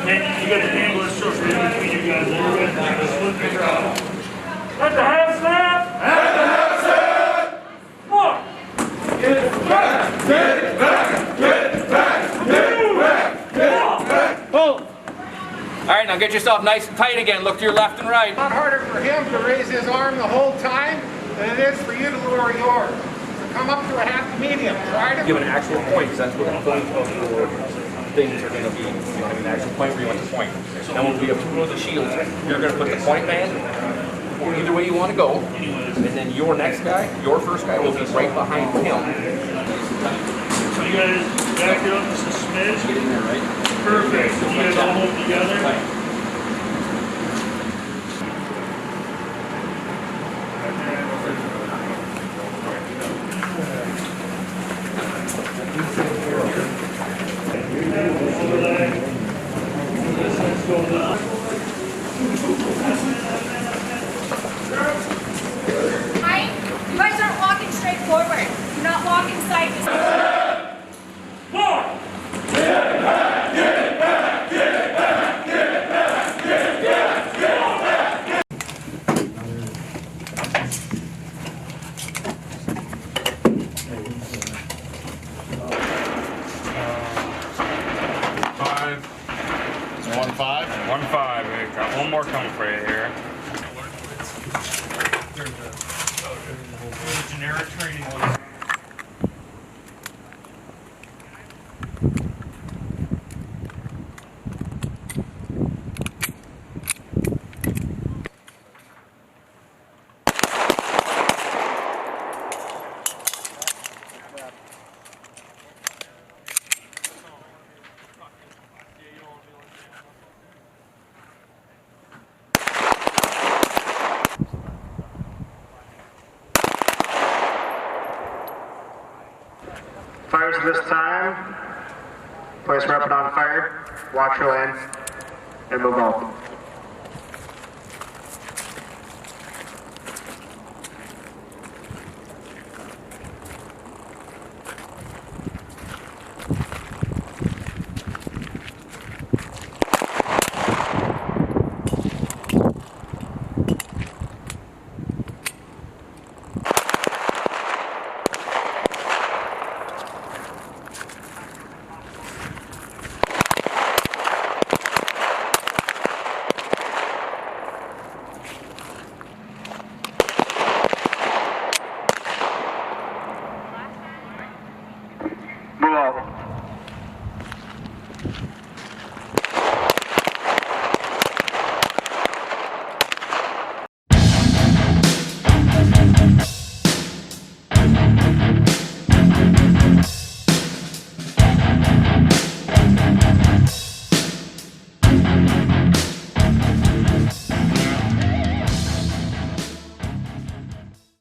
You got to handle this so in between you guys. Let the half snap! Let the half snap! Come on! Get back! Get back! Get back! Get back! Get back! Pull! Alright, now get yourself nice and tight again. Look to your left and right. It's not harder for him to raise his arm the whole time than it is for you to lower yours. So come up to a happy medium. Try to Give an actual point, because that's what the point of your things are going to be. You have an actual point where you want to point. Now when we have two rows of shields, you're going to put the point man either way you want to go, and then your next guy, your first guy, will be right behind him. So you guys back it up just a smidge. Get in there, right? Perfect. So you guys all hold together. Right. Mike, you guys aren't walking straight forward. You're not walking side to side. More! Get back! Get back! Get back! Get back! Get back! Get back! 1-5. 1-5. Got one more coming for you here. There's a generic training one. fires this time. Place weapon on fire. Watch your lane and move out.